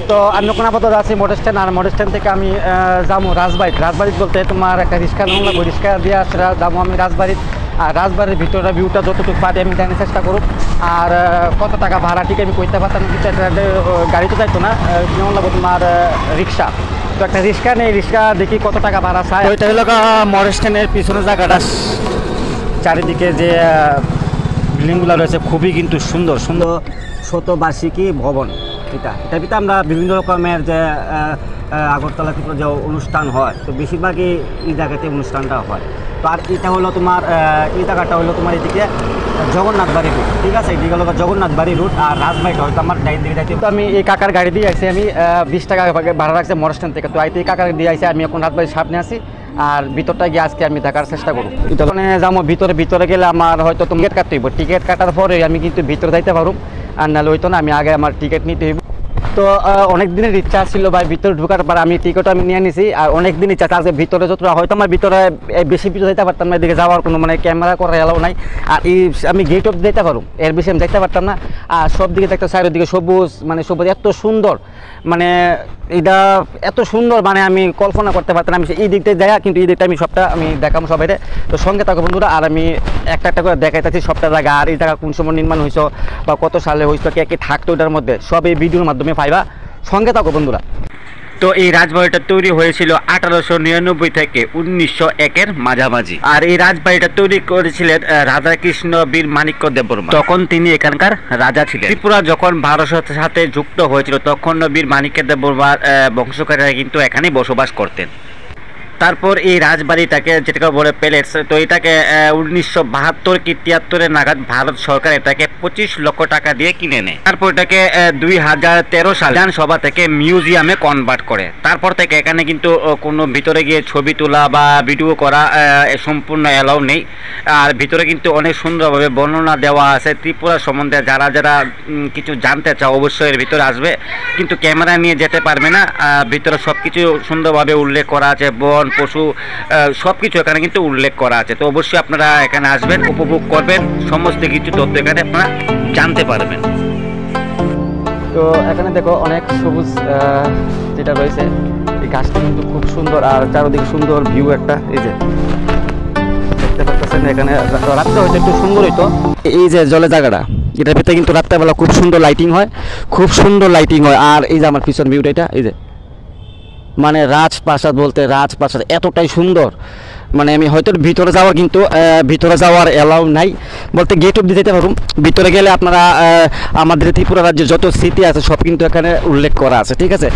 তো আমি ওখানে আপাতত আছি মোটর স্ট্যান্ড, আর মোটর স্ট্যান্ড থেকে আমি যাবো রাজবাড়ি। রাজবাড়ি বলতে তোমার একটা রিক্সা নামলা, ওই রিক্সা দিয়ে আসলে যাবো আমি রাজবাড়ির। আর রাজবাড়ির ভিতরে ভিউটা যতটুকু পারি আমি জানার চেষ্টা করব। আর কত টাকা ভাড়া ঠিক আমি কইতে পারতাম, কিন্তু একটা গাড়ি তো যাইতো না, কেমন লাগবো তোমার রিক্সা। তো একটা রিক্সা নেই, রিক্সা দেখি কত টাকা ভাড়া চাই। ওইটা হলো মোটর স্ট্যান্ডের পিছনের জায়গাটা, চারিদিকে যে বিল্ডিংগুলো রয়েছে খুবই কিন্তু সুন্দর সুন্দর শতবার্ষিকী ভবন। এটার ভিতরে আমরা বিভিন্ন রকমের যে আগরতলা থেকে যে অনুষ্ঠান হয়, তো বেশিরভাগই এই জায়গাতে অনুষ্ঠানটা হয়। তো আর এটা হলো তোমার এই জায়গাটা হলো তোমার এদিকে জগন্নাথ বাড়ি রুট, ঠিক আছে? এদিকে হলো জগন্নাথ বাড়ি রুট, আর রাজবাড়িটা হয়তো আমার ডাইন দিকে যাইতে। তো আমি এই কাকার গাড়ি দিয়ে আসি, আমি 20 টাকা ভাড়া রাখছি মোটর স্ট্যান্ড থেকে। তো আইতে এই কাকার দিয়ে আসি, আমি এখন রাজবাড়ির সামনে আছি। আর ভিতরটা গিয়ে আজকে আমি দেখার চেষ্টা করবো। মানে যাবো ভিতরে গেলে আমার হয়তো টিকিট কাটতে হইব, টিকিট কাটার পরে আমি কিন্তু ভিতরে যাইতে পারবো। আর নাহলে হইতো না, আমি আগে আমার টিকিট নিতে হইব। তো অনেক দিনের ইচ্ছা ছিল ভাই ভিতরে ঢোকার পর, আমি টিকিট আমি নিয়ে নিছি। আর অনেক দিন ইচ্ছা আজকে ভিতরে যতটা হয়তো আমার ভিতরে বেশি ভিতরে যেতে পারতাম না, এদিকে যাওয়ার কোনো মানে ক্যামেরা করার এলাও নাই। আর এই আমি গেট অফ যেতে পারবো, এর বেশি আমি যেতে পারতাম না। আর সব দিকে দেখতে চারিদিকে সবুজ, মানে সবুজ এত সুন্দর, মানে এটা এত সুন্দর, মানে আমি কল্পনা করতে পারতাম না। আমি এই দিকটা যাই, কিন্তু এই দিকটা আমি সবটা আমি দেখাবো সবাই। তো সঙ্গে থাকো বন্ধুরা, আর আমি একটা একটা করে দেখাইতেছি সবটা জায়গা, আর এই জায়গা কোন সময় নির্মাণ হয়েছে বা কত সালে হয়েছে, কে থাকতো এটার মধ্যে, সব এই ভিডিওর মাধ্যমে পাইবা। সঙ্গে থাকো বন্ধুরা। তো এই রাজবাড়িটা তৈরি হয়েছিল 1899 থেকে 1901-এর মাঝামাঝি। আর এই রাজবাড়িটা তৈরি করেছিলেন রাধাকৃষ্ণ বীর মাণিক্য দেববর্মা। তখন তিনি এখানকার রাজা ছিলেন। ত্রিপুরা যখন ভারতের সাথে যুক্ত হয়েছিল, তখন বীর মাণিক্য দেববর্মার বংশকারীরা কিন্তু এখানেই বসবাস করতেন। তারপর এই রাজবাড়িটাকে যেটাকে বলে প্যালেস, তো এটাকে 1972 কি 73 নাগাদ ভারত সরকার এটাকে 25 লক্ষ টাকা দিয়ে কিনে নেয়। তারপর এটাকে 2013 সালে বিধানসভা থেকে মিউজিয়ামে কনভার্ট করে। তারপর থেকে এখানে কিন্তু কোনো ভিতরে গিয়ে ছবি তোলা বা ভিডিও করা সম্পূর্ণ অ্যালাউ নেই। আর ভিতরে কিন্তু অনেক সুন্দরভাবে বর্ণনা দেওয়া আছে ত্রিপুরা সম্বন্ধে। যারা যারা কিছু জানতে চাও অবশ্যই এর ভিতরে আসবে, কিন্তু ক্যামেরা নিয়ে যেতে পারবে না। ভিতরে সব কিছু সুন্দরভাবে উল্লেখ করা আছে, বন পশু সব কিছু এখানে কিন্তু উল্লেখ করা আছে। তো অবশ্যই আপনারা এখানে আসবেন, উপভোগ করবেন, সমস্ত কিছু তথ্য এখানে আপনারা জানতে পারবেন। তো এখানে দেখো অনেক সবুজ যেটা রয়েছে, এই গাছটা কিন্তু খুব সুন্দর, আর চারদিকে সুন্দর ভিউ একটা। এই যে দেখতে পাচ্ছেন এখানে রাত্রে হয়তো একটু সুন্দর হইতো, এই যে জলের জায়গাটা, এটার ভিতরে কিন্তু রাত্রেবেলা খুব সুন্দর লাইটিং হয়, খুব সুন্দর লাইটিং হয়। আর এই যে আমার পিছন ভিউটা, এটা এই যে মানে রাজপ্রাসাদ, বলতে রাজপ্রাসাদ এতটাই সুন্দর, মানে আমি হয়তো ভিতরে যাওয়ার কিন্তু ভিতরে যাওয়ার অ্যালাউ নাই, বলতে গেট অব্দি যেতে পারুন। ভিতরে গেলে আপনারা আমাদের ত্রিপুরা রাজ্যের যত স্মৃতি আছে সব কিন্তু এখানে উল্লেখ করা আছে, ঠিক আছে?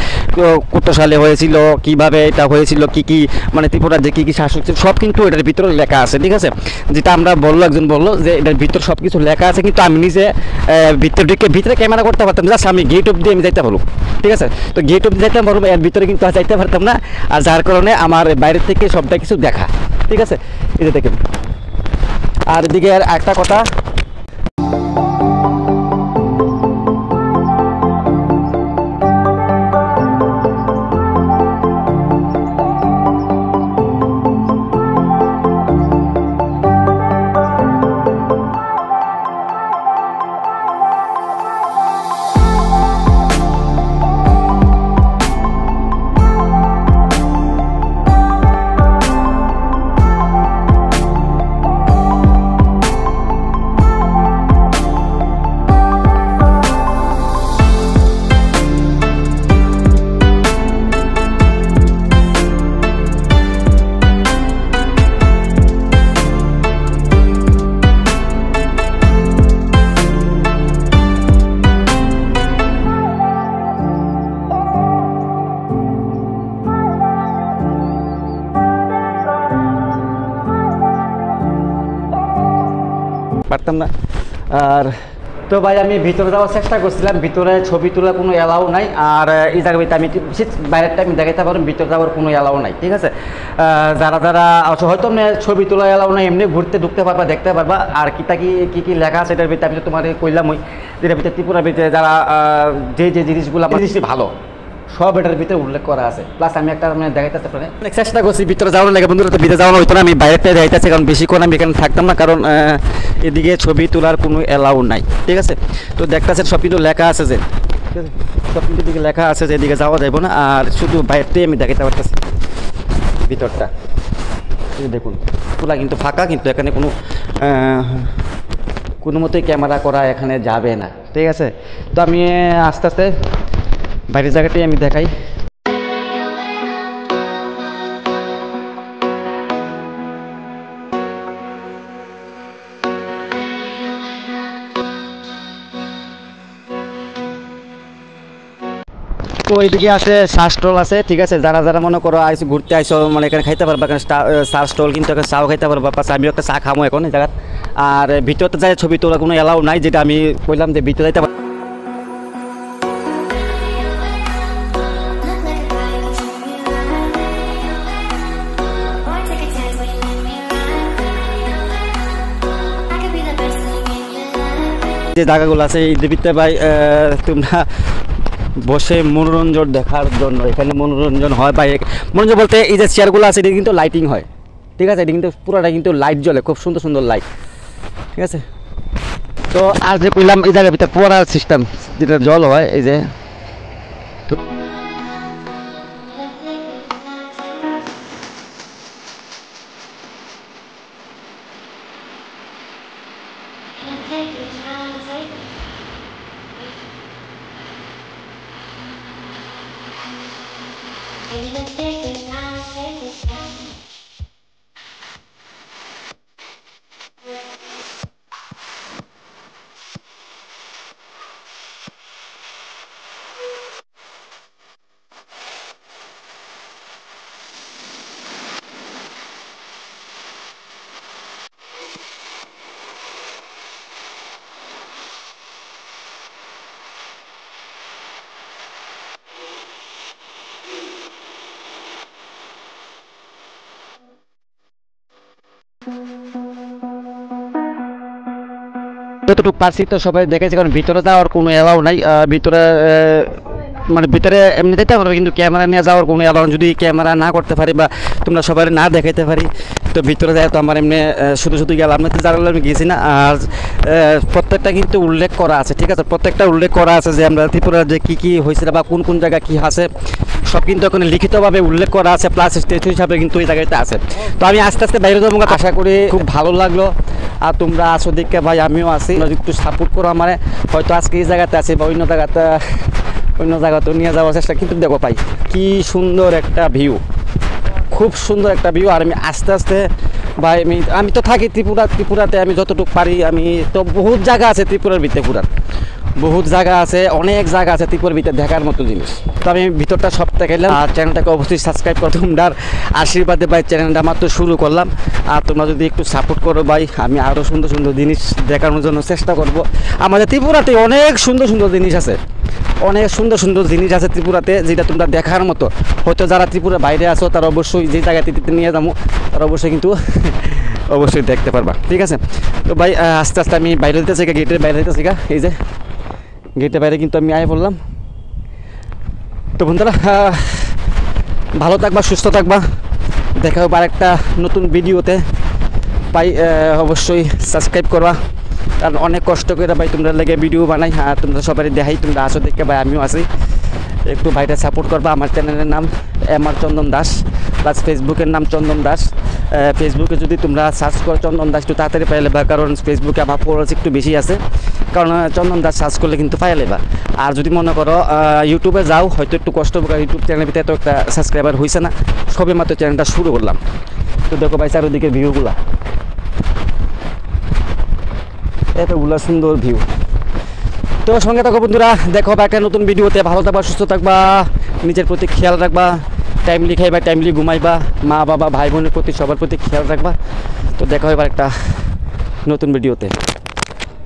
কত সালে হয়েছিল, কিভাবে এটা হয়েছিল, কি কি মানে ত্রিপুরা রাজ্যে কী কী শাসক ছিল, সব কিন্তু এটার ভিতরে লেখা আছে, ঠিক আছে? যেটা আমরা বললো, একজন বললো যে এটার ভিতরে সব কিছু লেখা আছে, কিন্তু আমি নিজে ভিতরে ক্যামেরা করতে পারতাম, জাস্ট আমি গেট অব্দি আমি যাইতে পারবো, ঠিক আছে? তো গেট অব্দি যাইতে পারবো, এর ভিতরে কিন্তু যাইতে পারতাম না। আর যার কারণে আমার বাইরের থেকে সবটা কিছু দেখা, ঠিক আছে? এই যে দেখেন। আর এদিকে একটা কথা, পারতাম না। আর তো ভাই আমি ভিতরে যাওয়ার চেষ্টা করছিলাম, ভিতরে ছবি তোলার কোনো অ্যালাউ নাই। আর এই জায়গাতে আমি বাইরেরটা আমি দেখাতে পারবো, ভিতরে যাওয়ার কোনো অ্যালাউ নাই, ঠিক আছে? যারা যারা হয়তো আমি ছবি তোলা অ্যালাউ নাই, এমনি ঘুরতে ঢুকতে পারবা, দেখতে পারবা। আর কী কী লেখা আছে এটার ভিতরে আমি তো তোমার কইলাম, ওই যেটার ভিতরে ত্রিপুরার ভিতরে যারা যে জিনিসগুলো জিনিসটি ভালো সব এটার ভিতরে উল্লেখ করা আছে। প্লাস আমি একটা মানে দেখাইতে পারি, অনেক চেষ্টা করছি ভিতরে যাওয়ার লাগে বন্ধুরা, তো ভিতরে যাওয়ানো হইতো না, আমি বাইরেটা দেখাইতেছি, কারণ বেশিক্ষণ আমি এখানে থাকতাম না, কারণ এদিকে ছবি তোলার কোনো অ্যালাউ নাই, ঠিক আছে? তো দেখতেছেন সব কিন্তু লেখা আছে যে, ঠিক আছে? সব কিন্তু দিকে লেখা আছে যে এদিকে যাওয়া যাবে না, আর শুধু বাইরটাই আমি দেখাতে পারতেছি ভিতরটা। দেখুন পুরা কিন্তু ফাঁকা, কিন্তু এখানে কোনো মতেই ক্যামেরা করা এখানে যাবে না, ঠিক আছে। তো আমি আস্তে আস্তে বাইরের জায়গাটাই আমি দেখাই। তো এইদিকে আছে চা স্টল আছে, ঠিক আছে। যারা যারা মনে করো আইসো ঘুরতে আইসো, মানে এখানে খাইতে পারবা, এখানে চা স্টল কিন্তু এখানে চাও খাইতে পারবা। পাশে আমিও একটা চা খামো এখন এই জায়গায়। আর ভিতরতে যায় ছবি তোলা কোনো এলাও নাই, যেটা আমি বললাম যে ভিতরে যাইতে যে জায়গাগুলো আছে এই দেবীতে ভাই তোমরা বসে মনোরঞ্জন দেখার জন্য এখানে মনোরঞ্জন হয়। ভাই মনোরঞ্জন বলতে এই যে চেয়ারগুলো আছে এটা কিন্তু লাইটিং হয়, ঠিক আছে। এটা কিন্তু পুরোটা কিন্তু লাইট জ্বলে, খুব সুন্দর সুন্দর লাইট, ঠিক আছে। তো আর যে কইলাম এই জায়গার ভিতরে পোড়ার সিস্টেম যেটা জল হয় এই যে, যতটুকু পারছি তো সবাই দেখেছি, কারণ ভিতরে যাওয়ার কোনো এলাও নাই। ভিতরে মানে ভিতরে এমনি যেতে পারবে, কিন্তু ক্যামেরা নিয়ে যাওয়ার কোনো এলাও, যদি ক্যামেরা না করতে পারি বা তোমরা সবাই না দেখাইতে পারি তো ভিতরে যায় তো আমার এমনি শুধু শুধু গেলাম না, যারা আমি গেছি না। আর প্রত্যেকটা কিন্তু উল্লেখ করা আছে, ঠিক আছে। প্রত্যেকটা উল্লেখ করা আছে যে আমরা ত্রিপুরার যে কী কী হয়েছিল বা কোন কোন জায়গায় কী আছে সব কিন্তু ওখানে লিখিতভাবে উল্লেখ করা আছে, প্লাস স্ট্যাচু হিসাবে কিন্তু এই জায়গাতে আছে। তো আমি আস্তে আস্তে বাইরে যাবো, আশা করি খুব ভালো লাগলো। আর তোমরা আসো দেখে ভাই, আমিও আছি, একটু সাপোর্ট করো আমার। হয়তো আজকে এই জায়গাতে আছি বা অন্য জায়গাতেও নিয়ে যাওয়ার চেষ্টা, কিন্তু দেখো ভাই কি সুন্দর একটা ভিউ, খুব সুন্দর একটা ভিউ। আর আমি আস্তে আস্তে ভাই আমি তো থাকি ত্রিপুরাতে, আমি যতটুকু পারি আমি তো বহুত জায়গা আছে ত্রিপুরার ভিতরে, বহুত জায়গা আছে, অনেক জায়গা আছে ত্রিপুরার ভিতরে দেখার মতো জিনিস। তো আমি ভিতরটা সব দেখাইলাম। আর চ্যানেলটাকে অবশ্যই সাবস্ক্রাইব করো, তোমরার আশীর্বাদে ভাই চ্যানেলটা মাত্র শুরু করলাম। আর তোমরা যদি একটু সাপোর্ট করো ভাই, আমি আরও সুন্দর সুন্দর জিনিস দেখানোর জন্য চেষ্টা করব। আমাদের ত্রিপুরাতে অনেক সুন্দর সুন্দর জিনিস আছে, অনেক সুন্দর সুন্দর জিনিস আছে ত্রিপুরাতে, যেটা তোমরা দেখার মতো। হয়তো যারা ত্রিপুরার বাইরে আছো তারা অবশ্যই যে জায়গাতে নিয়ে যাবো তারা অবশ্যই কিন্তু অবশ্যই দেখতে পারবা, ঠিক আছে। তো ভাই আস্তে আস্তে আমি বাইরে দিতেছি, গেটের বাইরে দিতেছি, এই যে গেটের বাইরে কিন্তু আমি আয় বললাম। তো বন্ধুরা ভালো থাকবা, সুস্থ থাকবা, দেখা হবে আরেকটা নতুন ভিডিওতে। ভাই অবশ্যই সাবস্ক্রাইব করবা, কারণ অনেক কষ্ট করে ভাই তোমরা লেগে ভিডিও বানাই। আর তোমরা সবাই দেখাই, তোমরা আসো দেখে ভাই আমিও আছি, একটু ভাইটা সাপোর্ট করবা। আমার চ্যানেলের নাম এমআর চন্দন দাস, প্লাস ফেসবুকের নাম চন্দন দাস। ফেসবুকে যদি তোমরা সার্চ করো চন্দন দাস একটু তাড়াতাড়ি পাই লেবা, কারণ ফেসবুকে আমার ফলোয়ার্স একটু বেশি আছে, কারণ চন্দন দাস সার্চ করলে কিন্তু পাই লেবা। আর যদি মনে করো ইউটিউবে যাও, হয়তো একটু কষ্ট হবে, ইউটিউব চ্যানেলের ভিতরে তো একটা সাবস্ক্রাইবার হয়েছে না, সবে মাত্র চ্যানেলটা শুরু করলাম। তো দেখো ভাই চারিদিকে ভিউগুলা, এতগুলা সুন্দর ভিউ। তো সঙ্গে থাকো বন্ধুরা, দেখো বা একটা নতুন ভিডিওতে। ভালো থাকবা, সুস্থ থাকবা, নিজের প্রতি খেয়াল রাখবা, টাইমলি খাইবা, টাইমলি ঘুমাইবা, মা বাবা ভাই বোনের প্রতি সবার প্রতি খেয়াল রাখবা। তো দেখা হবে একটা নতুন ভিডিওতে।